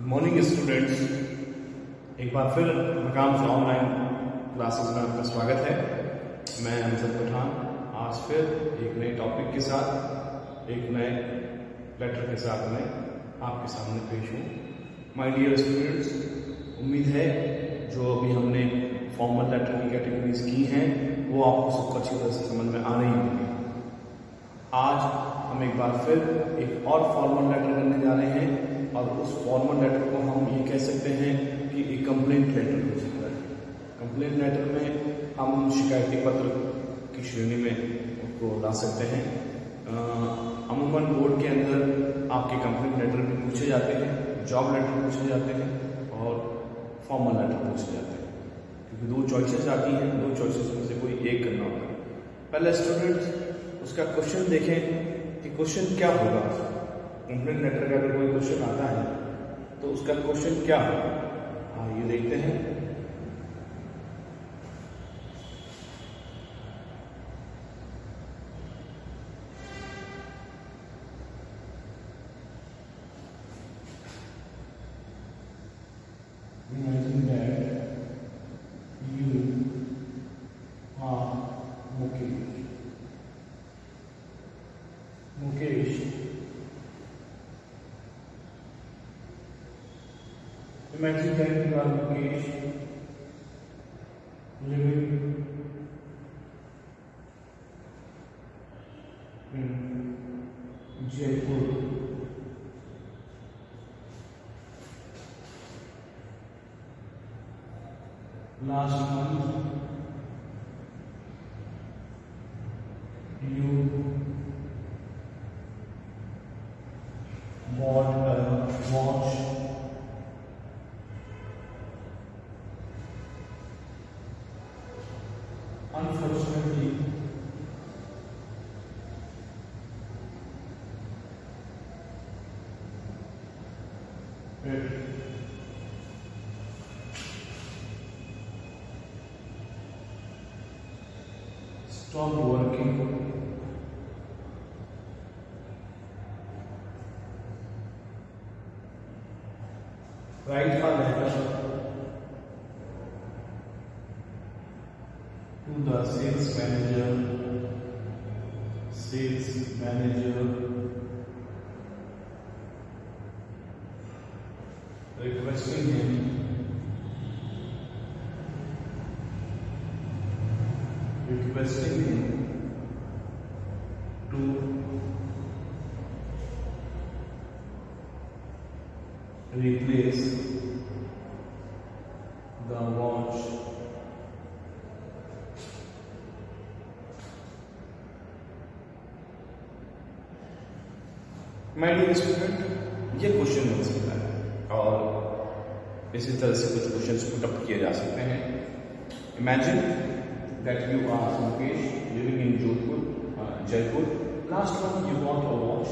Good morning students. एक बार फिर मकाम से ऑनलाइन क्लासेस में आपका स्वागत है। मैं अमजद पठान आज फिर एक नए टॉपिक के साथ एक नए लेटर के साथ मैं आपके सामने पेश हूँ। माय डियर स्टूडेंट्स, उम्मीद है जो अभी हमने फॉर्मल लेटर की कैटेगरीज की हैं वो आपको सबको अच्छी तरह से समझ में आ रही होंगी। आज हम एक बार फिर एक और फॉर्मल लेटर करने जा रहे हैं और उस फॉर्मल लेटर को हम ये कह सकते हैं कि एक कंप्लेंट लेटर हो सकता है। कंप्लेंट लेटर में हम शिकायती पत्र की श्रेणी में उसको ला सकते हैं। अमूमन बोर्ड के अंदर आपके कंप्लेंट लेटर भी पूछे जाते हैं, जॉब लेटर पूछे जाते हैं और फॉर्मल लेटर पूछे जाते हैं, क्योंकि दो चॉइसेस आती हैं, दो चॉइसेस में से कोई एक करना होता है। पहले स्टूडेंट्स उसका क्वेश्चन देखें कि क्वेश्चन क्या होगा। कंप्लेंट लेटर का अगर कोई क्वेश्चन आता है तो उसका क्वेश्चन क्या होगा, हाँ ये देखते हैं। Imagine that you are Mukesh. Imagine that you are Mukesh living in Jaipur. Last month you bought a watch. Unfortunately, it stopped working. Write a letter to the sales manager requesting him to replace the watch. My dear student, ये question बन सकता है और इसी तरह से कुछ questions put up किए जा सकते हैं। Imagine that you are Mukesh living in Jaipur. Last month you bought a watch.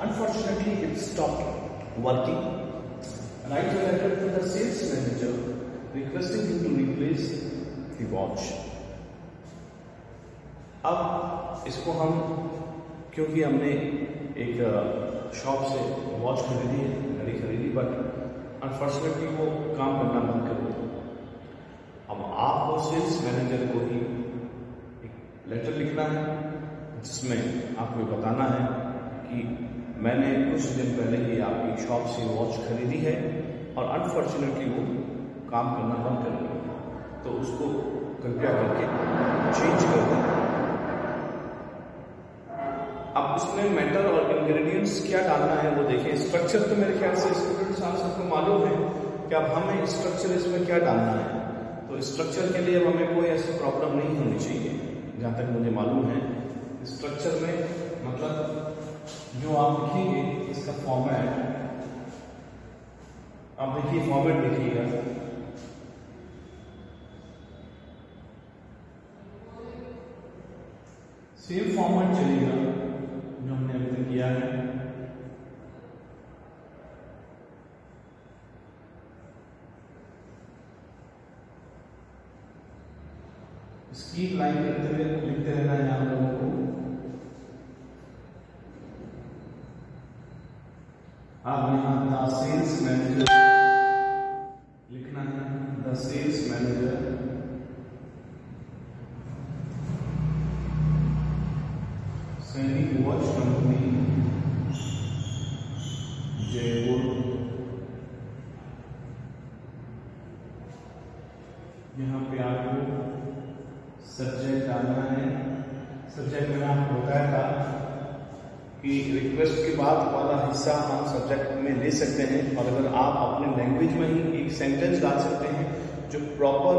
Unfortunately it stopped working. Write a letter to the sales manager requesting him to replace the watch. अब इसको हम, क्योंकि हमने एक शॉप से वॉच खरीदी है, घड़ी खरीदी, बट अनफॉर्चुनेटली वो काम करना बंद कर दिया. अब आपको सेल्स मैनेजर को ही एक लेटर लिखना है जिसमें आपको बताना है कि मैंने कुछ दिन पहले ही आपकी शॉप से वॉच खरीदी है और अनफॉर्चुनेटली वो काम करना बंद कर दिया, तो उसको कृपया करके चेंज कर दें. अब उसमें मेटल और इंग्रेडिएंट्स क्या डालना है वो देखें. स्ट्रक्चर तो मेरे ख्याल से स्टूडेंट्स आप सबको मालूम है कि अब हमें स्ट्रक्चर इसमें क्या डालना है. तो स्ट्रक्चर के लिए अब हमें कोई ऐसी प्रॉब्लम नहीं होनी चाहिए जहाँ तक मुझे मालूम है. स्ट्रक्चर में मतलब जो आप लिखेंगे इसका फॉर्मेट, आप देखिए फॉर्मेट लिखिएगा. सेम फॉर्मेट चलेगा जो हमने अभी तक किया है. इसकी लाइन करते हुए लिखते रहना है आप लोगों को. आप यहाँ sales manager watch company Jaipur. यहाँ पे आपको सब्जेक्ट डालना है। सब्जेक्ट मैंने आपको बताया था कि रिक्वेस्ट के बाद वाला हिस्सा हम सब्जेक्ट में ले सकते हैं, और अगर आप अपने लैंग्वेज में ही एक सेंटेंस डाल सकते हैं जो प्रॉपर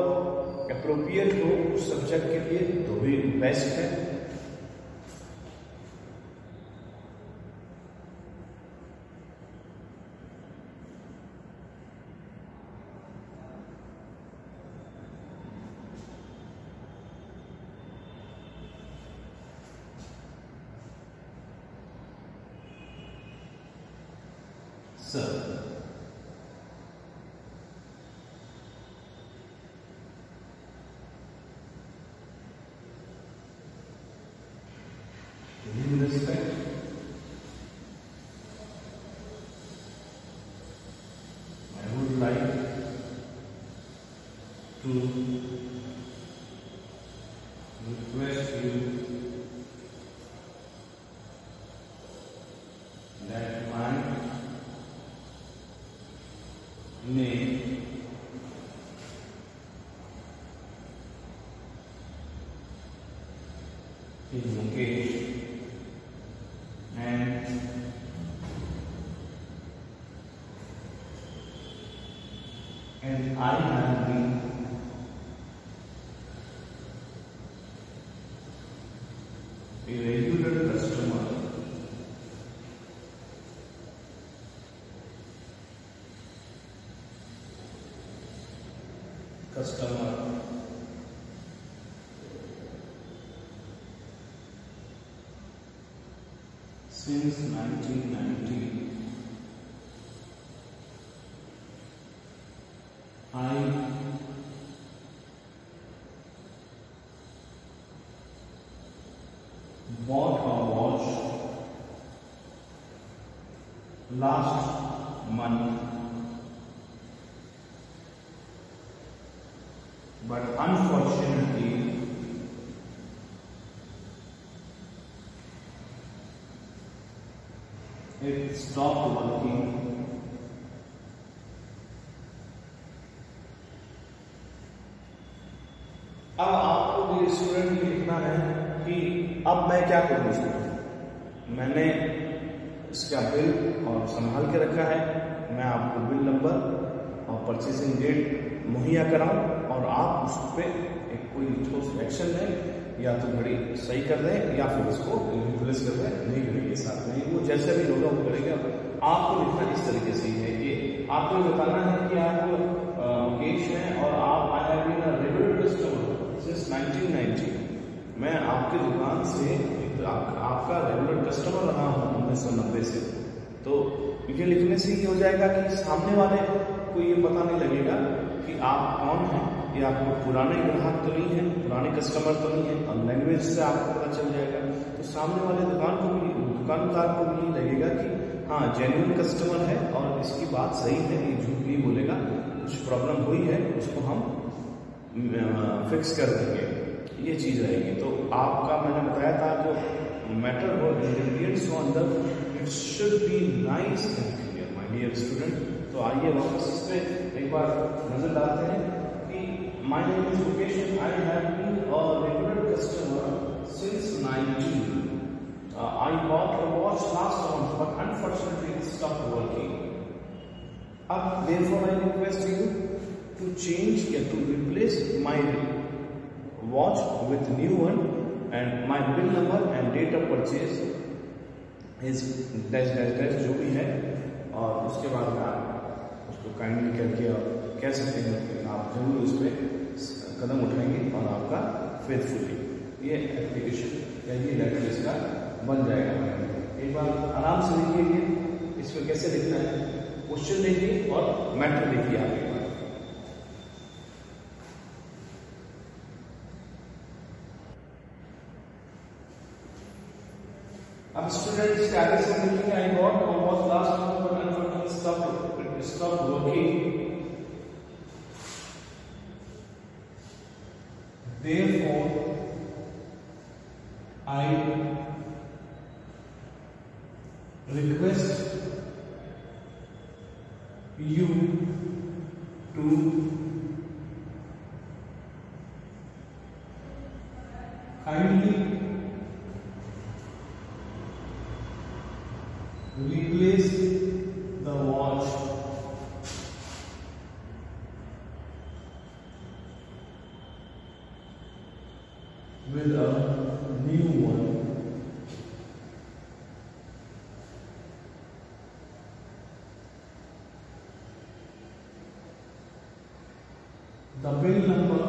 अप्रोप्रिएट हो उस सब्जेक्ट के लिए, तो भी बेस्ट है। Sir, with respect, I would like to request you that my name is Mukesh, and I have been a regular customer since 1990. I bought a watch last month, but unfortunately it stopped working. अब आपको ये student लिखना है कि अब मैं क्या करूं इसमें। मैंने इसका बिल और संभाल के रखा है, मैं आपको बिल नंबर और परचेसिंग डेट मुहैया कराऊं, और आप उस पर एक कोई ठोस एक्शन लें, या तो घड़ी सही कर दें या फिर उसको रिप्लेस कर दें नई घड़ी के साथ में। वो जैसा भी होगा वो करेगा। आपको लिखना इस तरीके से ही है कि आपको बताना है कि आप मुकेश हैं और आप I have been a regular customer since 1990। मैं आपकी दुकान से आपका रेगुलर कस्टमर रहा हूँ 1990 से। तो ये लिखने से ये हो जाएगा कि सामने वाले को ये पता नहीं लगेगा कि आप कौन हैं, ये आपको पुराने ग्राहक तो नहीं है, पुराने कस्टमर तो नहीं है, और लैंग्वेज से आपको पता चल जाएगा। तो सामने वाले दुकानदार को भी लगेगा कि हाँ जेन्युइन कस्टमर है और इसकी बात सही है, ये झूठ नहीं बोलेगा, कुछ प्रॉब्लम हुई है उसको हम फिक्स कर देंगे, ये चीज़ रहेगी। तो आपका मैंने बताया था जो मैटर हो इंग्रेडिएंट्स हो अंदर, it should be nice and clear my dear student. तो आइए वापस इस पर एक बार नजर डालते हैं कि my name is Mukesh, I have been a regular customer since 19। I bought a watch last month, but unfortunately it stopped working. Therefore, I request you to change or to replace my watch with new one, and my bill number and date of purchase is dash dash dash जो भी है, और उसके बाद में आप उसको kindly करके और कह सकते हैं कि आप जरूर उस पर कदम उठाएंगे और आपका फेथफुली ये एप्लीकेशन या ये लेटर इसका बन जाएगा। एक बार आराम से लिखिए, इसको कैसे लिखना है, क्वेश्चन लिखिए और मैटर लिखिए आप एक बार। अब स्टूडेंट स्टेटस में लिखेंगे आई गॉट और was last month but unfortunately stop working, therefore I request you to kindly replace the watch with a new one. The bill number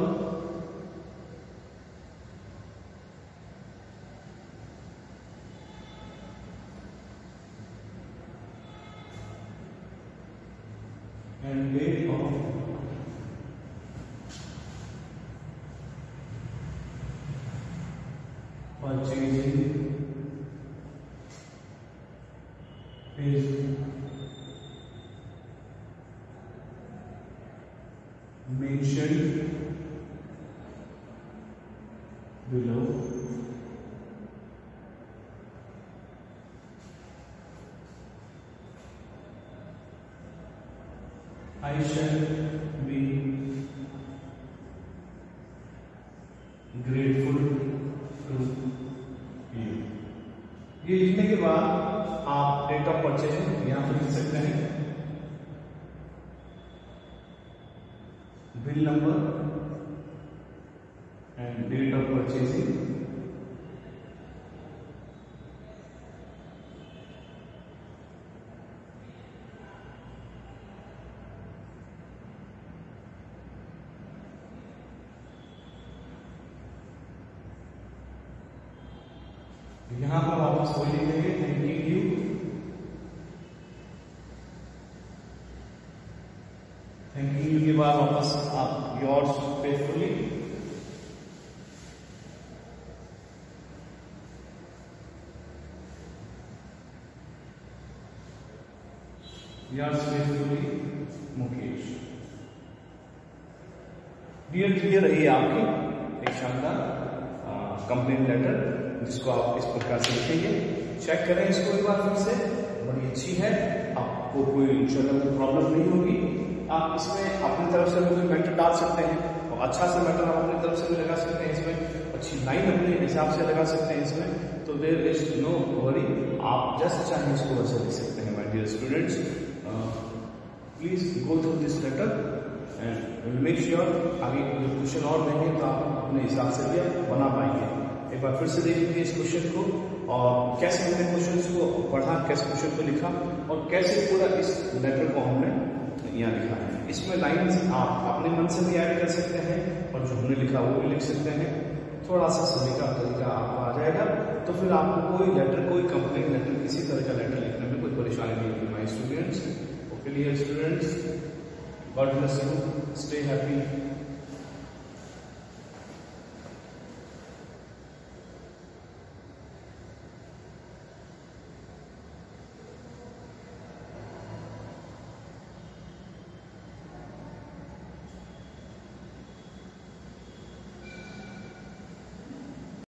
and date of purchasing is mentioned below. I shall be grateful to you. ये लिखने के बाद आप date of purchase यहां पर लिख सकते हैं, bill number and date of purchasing. यहां पर वापस वही लिखेंगे, थैंकिंग यू. थैंकिंग यू के बाद वापस आप yours faithfully. Yours faithfully Mukesh. ये रही आपकी एक शानदार कंप्लेंट लेटर, जिसको आप इस प्रकार से लिखेंगे. चेक करें इसको एक बार फिर से, बड़ी अच्छी है, आपको कोई इंशाल्लाह कोई प्रॉब्लम नहीं होगी. आप इसमें अपनी तरफ से कोई मैटर डाल सकते हैं और अच्छा सा मैटर आप अपनी तरफ से भी लगा सकते हैं. इसमें अच्छी लाइन अपने हिसाब से लगा सकते हैं इसमें, तो देयर इज नो वरी. आप जैसे चाहें इसको वैसे लिख सकते हैं. My dear students, please go through this letter and make sure आगे जो क्वेश्चन और देंगे तो आप अपने हिसाब से भी बना पाएंगे. एक बार फिर से देख लीजिए इस क्वेश्चन को और कैसे हमने क्वेश्चन को पढ़ा, कैसे क्वेश्चन को लिखा और कैसे पूरा इस लेटर को हमने यहाँ लिखा है. इसमें लाइंस आप अपने मन से भी ऐड कर सकते हैं और जो हमने लिखा वो भी लिख सकते हैं. थोड़ा सा सलीका तरीका आपको आ जाएगा तो फिर आपको कोई लेटर, कोई कंप्लेंट लेटर, किसी तरह का लेटर लिखने में कोई परेशानी नहीं होगी. My students, okay dear students, God bless you, stay happy.